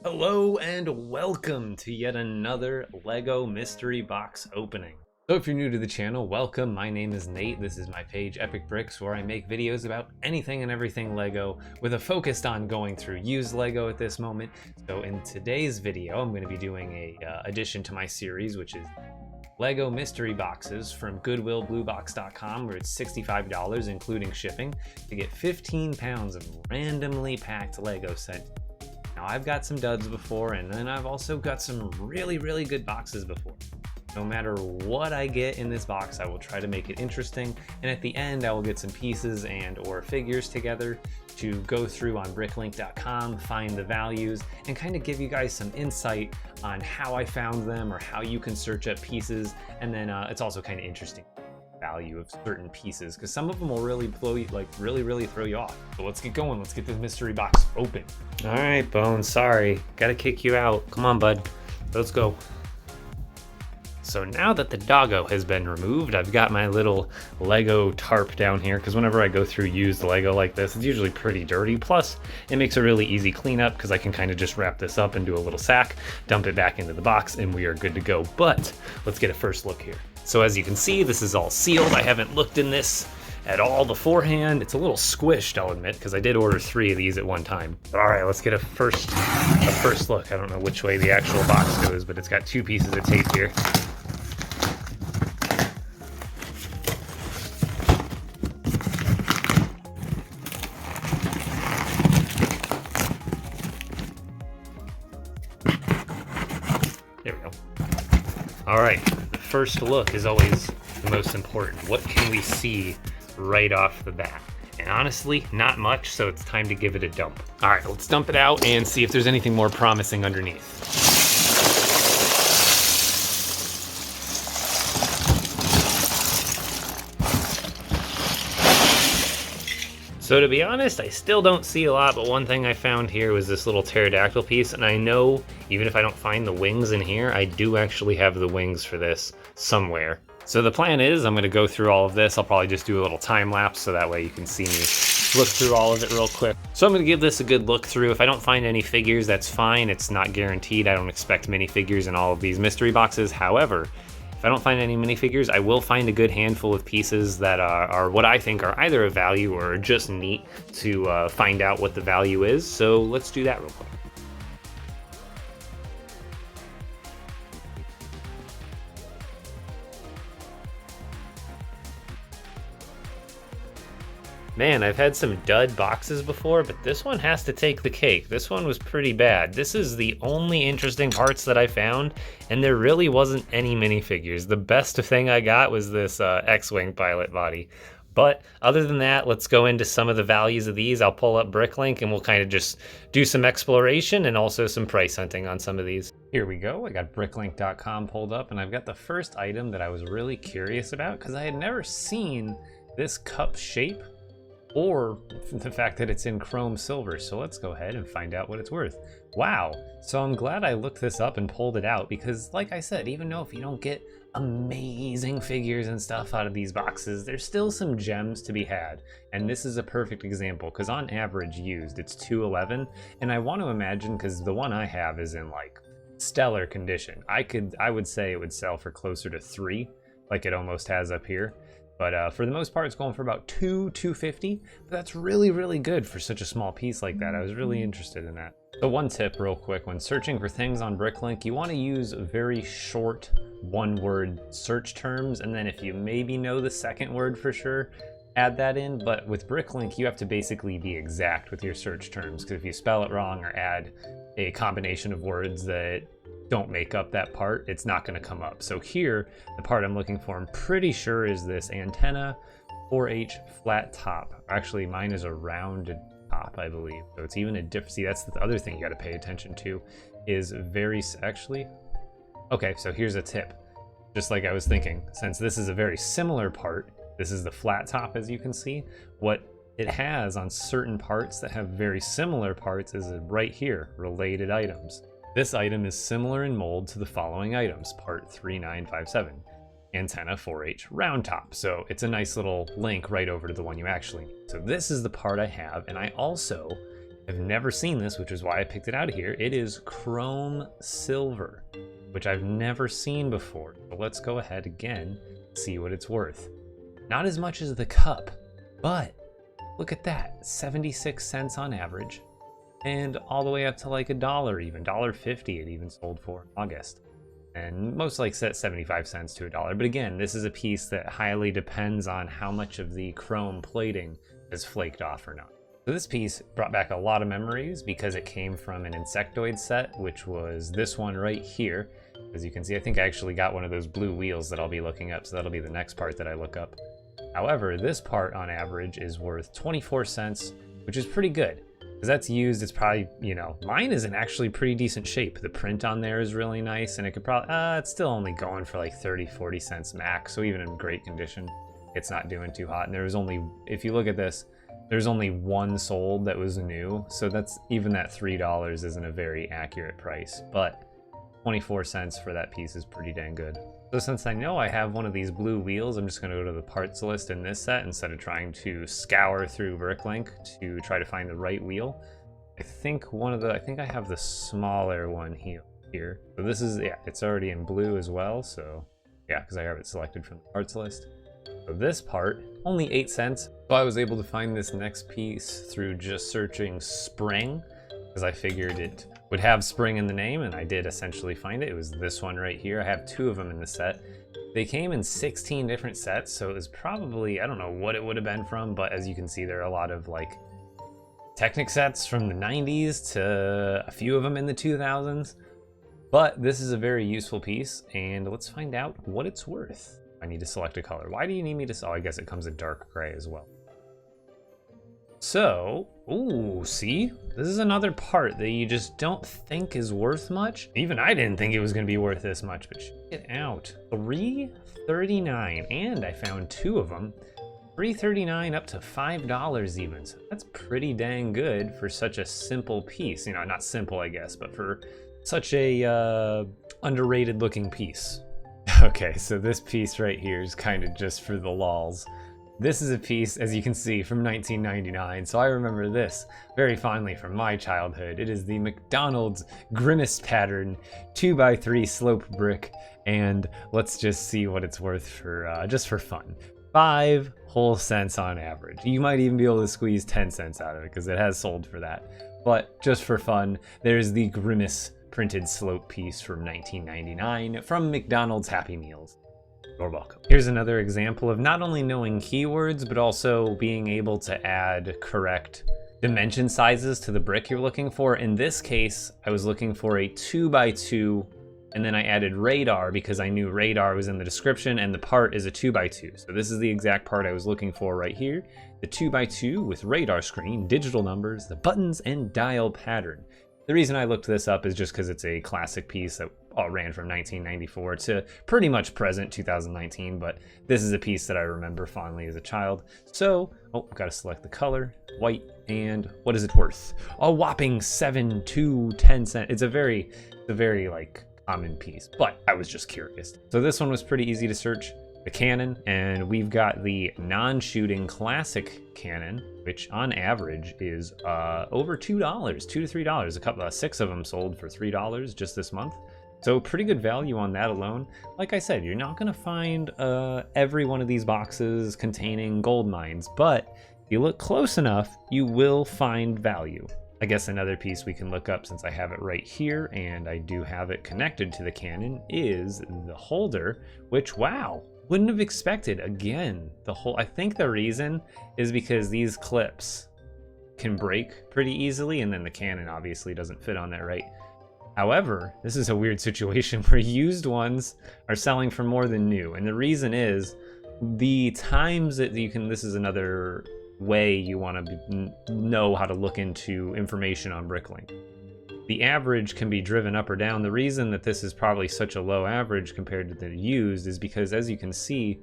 Hello and welcome to yet another LEGO mystery box opening. So if you're new to the channel, welcome. My name is Nate. This is my page Epic Bricks, where I make videos about anything and everything LEGO with a focus on going through used LEGO at this moment. So in today's video, I'm going to be doing a addition to my series, which is LEGO mystery boxes from goodwillbluebox.com, where it's $65 including shipping to get 15 pounds of randomly packed LEGO sent. Now I've got some duds before, and then I've also got some really good boxes before. No matter what I get in this box, I will try to make it interesting, and at the end I will get some pieces and or figures together to go through on bricklink.com, find the values, and kind of give you guys some insight on how I found them or how you can search up pieces. And then it's also kind of interesting value of certain pieces, because some of them will really blow you, like really throw you off. So let's get going. Let's get this mystery box open. All right, Bone, sorry, gotta kick you out. Come on, bud, let's go. So now that the doggo has been removed, I've got my little LEGO tarp down here, because whenever I go through used LEGO like this, it's usually pretty dirty. Plus, it makes a really easy cleanup, because I can kind of just wrap this up into a little sack, dump it back into the box, and we are good to go. But let's get a first look here. So as you can see, this is all sealed. I haven't looked in this at all beforehand. It's a little squished, I'll admit, because I did order 3 of these at one time. But all right, let's get a first look. I don't know which way the actual box goes, but it's got 2 pieces of tape here. There we go. All right, the first look is always the most important. What can we see right off the bat? And honestly, not much, so it's time to give it a dump. All right, let's dump it out and see if there's anything more promising underneath. So to be honest, I still don't see a lot, but one thing I found here was this little pterodactyl piece, and I know even if I don't find the wings in here, I do actually have the wings for this somewhere. So the plan is I'm going to go through all of this. I'll probably just do a little time lapse so that way you can see me look through all of it real quick. So I'm going to give this a good look through. If I don't find any figures, that's fine. It's not guaranteed. I don't expect minifigures in all of these mystery boxes. However, if I don't find any minifigures, I will find a good handful of pieces that are what I think are either of value or just neat to find out what the value is. So let's do that real quick. Man, I've had some dud boxes before, but this one has to take the cake. This one was pretty bad. This is the only interesting parts that I found, and there really wasn't any minifigures. The best thing I got was this X-Wing pilot body. But other than that, let's go into some of the values of these. I'll pull up Bricklink and we'll kind of just do some exploration and also some price hunting on some of these. Here we go. I got bricklink.com pulled up, and I've got the first item that I was really curious about because I had never seen this cup shape or the fact that it's in chrome silver. So let's go ahead and find out what it's worth. Wow. So I'm glad I looked this up and pulled it out, because like I said, even though if you don't get amazing figures and stuff out of these boxes, there's still some gems to be had. And this is a perfect example, because on average used it's $2.11, and I want to imagine, because the one I have is in like stellar condition, I would say it would sell for closer to $3, like it almost has up here. But for the most part, it's going for about $2.50. But that's really good for such a small piece like that. I was really interested in that. So one tip real quick, when searching for things on Bricklink, you want to use very short one-word search terms. And then if you maybe know the second word for sure, add that in. But with Bricklink, you have to basically be exact with your search terms, because if you spell it wrong or add a combination of words that don't make up that part, it's not going to come up. So here, the part I'm looking for, I'm pretty sure is this antenna 4H flat top. Actually, mine is a rounded top, I believe. So it's even a different. See, that's the other thing you got to pay attention to, is actually. Okay, so here's a tip. Just like I was thinking, since this is a very similar part, this is the flat top, as you can see. What it has on certain parts that have very similar parts is right here, related items. This item is similar in mold to the following items, part 3957, antenna 4H round top. So it's a nice little link right over to the one you actually need. So this is the part I have, and I also I've never seen this, which is why I picked it out of here. It is chrome silver, which I've never seen before. But let's go ahead again, see what it's worth. Not as much as the cup, but look at that, 76 cents on average, and all the way up to like $1 even, $1.50 it even sold for in August. And most like set 75 cents to $1. But again, this is a piece that highly depends on how much of the chrome plating is flaked off or not. So this piece brought back a lot of memories because it came from an insectoid set, which was this one right here. As you can see, I think I actually got one of those blue wheels that I'll be looking up, so that'll be the next part that I look up. However, this part on average is worth 24 cents, which is pretty good. Because that's used, it's probably, you know, mine is in actually pretty decent shape. The print on there is really nice, and it could probably, it's still only going for like 30, 40 cents max, so even in great condition, it's not doing too hot. And there was only, if you look at this, there's only one sold that was new, so that's, even that $3 isn't a very accurate price, but 24 cents for that piece is pretty dang good. So since I know I have one of these blue wheels, I'm just going to go to the parts list in this set instead of trying to scour through Bricklink to try to find the right wheel. I think I think I have the smaller one here. So this is, yeah, it's already in blue as well, so yeah, because I have it selected from the parts list. So this part, only 8 cents. So I was able to find this next piece through just searching spring, because I figured it would have spring in the name, and I did essentially find it. It was this one right here. I have 2 of them in the set. They came in 16 different sets, so it was probably, I don't know what it would have been from, but as you can see, there are a lot of like Technic sets from the 90s to a few of them in the 2000s. But this is a very useful piece, and let's find out what it's worth. I need to select a color. Why do you need me to? Oh, I guess it comes in dark gray as well. So, ooh, see? This is another part that you just don't think is worth much. Even I didn't think it was gonna be worth this much, but check it out. $3.39, and I found 2 of them. $3.39 up to $5 even, so that's pretty dang good for such a simple piece. You know, not simple, I guess, but for such a underrated looking piece. Okay, so this piece right here is kind of just for the lols. This is a piece, as you can see, from 1999, so I remember this very fondly from my childhood. It is the McDonald's Grimace pattern 2x3 slope brick, and let's just see what it's worth for, just for fun. 5 whole cents on average. You might even be able to squeeze 10 cents out of it, because it has sold for that. But just for fun, there's the Grimace printed slope piece from 1999 from McDonald's Happy Meals. You're welcome. Here's another example of not only knowing keywords, but also being able to add correct dimension sizes to the brick you're looking for. In this case, I was looking for a 2x2, and then I added radar because I knew radar was in the description, and the part is a 2x2. So this is the exact part I was looking for right here. The 2x2 with radar screen, digital numbers, the buttons, and dial pattern. The reason I looked this up is just because it's a classic piece that ran from 1994 to pretty much present 2019, but this is a piece that I remember fondly as a child. So, I've got to select the color, white, and what is it worth? A whopping 7 to 10 cents. It's a very like common piece, but I was just curious. So this one was pretty easy to search. The Canon, and we've got the non-shooting classic Canon, which on average is over $2, $2 to $3. A couple, 6 of them sold for $3 just this month. So pretty good value on that alone. Like I said, you're not gonna find every one of these boxes containing gold mines, but if you look close enough, you will find value. I guess another piece we can look up, since I have it right here and I do have it connected to the Canon, is the holder, which, wow, wouldn't have expected. Again, I think the reason is because these clips can break pretty easily, and then the Canon obviously doesn't fit on there, right? However, this is a weird situation where used ones are selling for more than new, and the reason is the times that you can, this is another way you want to know how to look into information on Bricklink. The average can be driven up or down. The reason that this is probably such a low average compared to the used is because, as you can see,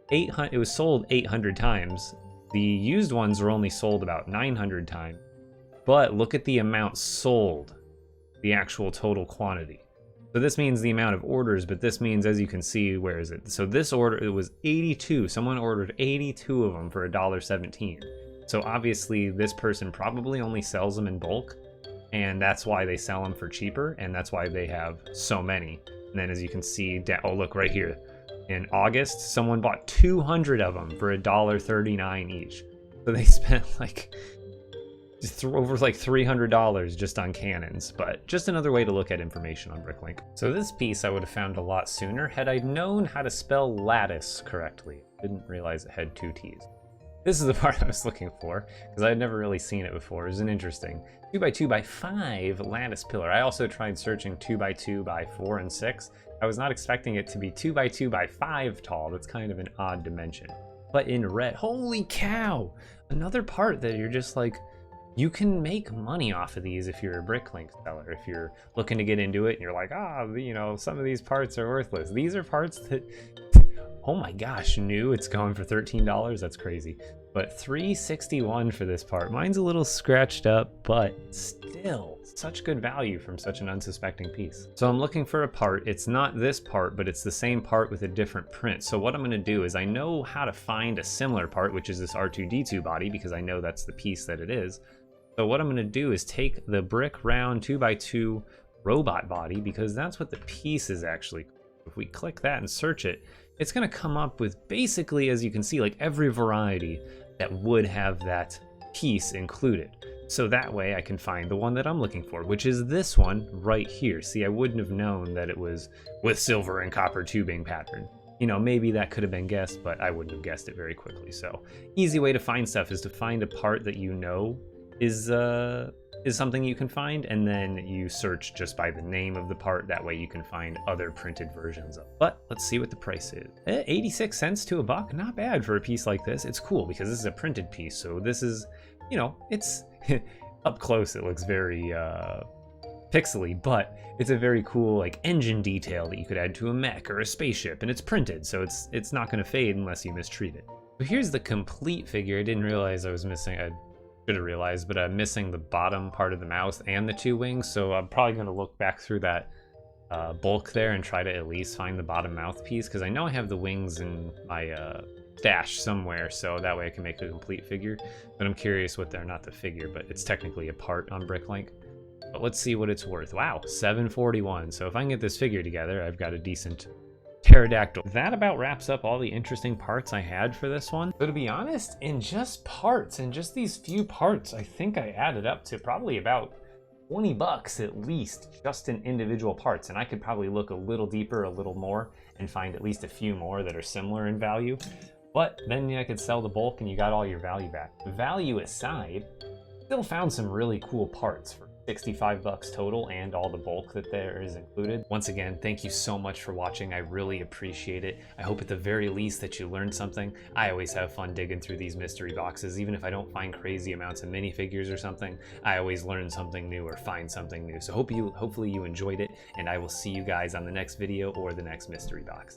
it was sold 800 times. The used ones were only sold about 900 times. But look at the amount sold, the actual total quantity. So this means the amount of orders, but this means, as you can see, where is it? So this order, it was 82. Someone ordered 82 of them for $1.17. So obviously this person probably only sells them in bulk, and that's why they sell them for cheaper, and that's why they have so many. And then as you can see, oh look right here, in August, someone bought 200 of them for $1.39 each. So they spent like over like $300 just on cannons, but just another way to look at information on Bricklink. So this piece I would have found a lot sooner had I known how to spell lattice correctly. Didn't realize it had 2 T's. This is the part I was looking for, because I had never really seen it before. It was an interesting 2x2x5 lattice pillar. I also tried searching 2x2x4 and 6. I was not expecting it to be 2x2x5 tall. That's kind of an odd dimension. But in red, holy cow! Another part that you're just like, you can make money off of these if you're a Bricklink seller. If you're looking to get into it and you're like, you know, some of these parts are worthless. These are parts that, oh my gosh, new, it's going for $13. That's crazy. But $361 for this part. Mine's a little scratched up, but still such good value from such an unsuspecting piece. So I'm looking for a part. It's not this part, but it's the same part with a different print. So what I'm going to do is I know how to find a similar part, which is this R2-D2 body, because I know that's the piece that it is. So what I'm going to do is take the brick round 2x2 robot body, because that's what the piece is actually. If we click that and search it, it's going to come up with basically, as you can see, like every variety that would have that piece included. So that way I can find the one that I'm looking for, which is this one right here. See, I wouldn't have known that it was with silver and copper tubing pattern. You know, maybe that could have been guessed, but I wouldn't have guessed it very quickly. So easy way to find stuff is to find a part that you know is something you can find, and then you search just by the name of the part. That way you can find other printed versions of it. But let's see what the price is. 86 cents to $1, not bad for a piece like this. It's cool because this is a printed piece, so this is, you know, it's up close it looks very pixely, but it's a very cool like engine detail that you could add to a mech or a spaceship, and it's printed, so it's not going to fade unless you mistreat it. So here's the complete figure. I didn't realize I was missing, I should have realized, but I'm missing the bottom part of the mouth and the 2 wings, so I'm probably going to look back through that bulk there and try to at least find the bottom mouthpiece, because I know I have the wings in my stash somewhere, so that way I can make a complete figure. But I'm curious what they're, not the figure, but it's technically a part on Bricklink. But let's see what it's worth. Wow, $741. So if I can get this figure together, I've got a decent pterodactyl. That about wraps up all the interesting parts I had for this one. So to be honest, in just parts, in just these few parts, I think I added up to probably about $20 at least, just in individual parts. And I could probably look a little deeper, a little more, and find at least a few more that are similar in value. But then I could sell the bulk and you got all your value back. Value aside, still found some really cool parts for $65 total, and all the bulk that there is included. Once again, thank you so much for watching. I really appreciate it. I hope at the very least that you learned something. I always have fun digging through these mystery boxes. Even if I don't find crazy amounts of minifigures or something, I always learn something new or find something new. So hopefully you enjoyed it, and I will see you guys on the next video or the next mystery box.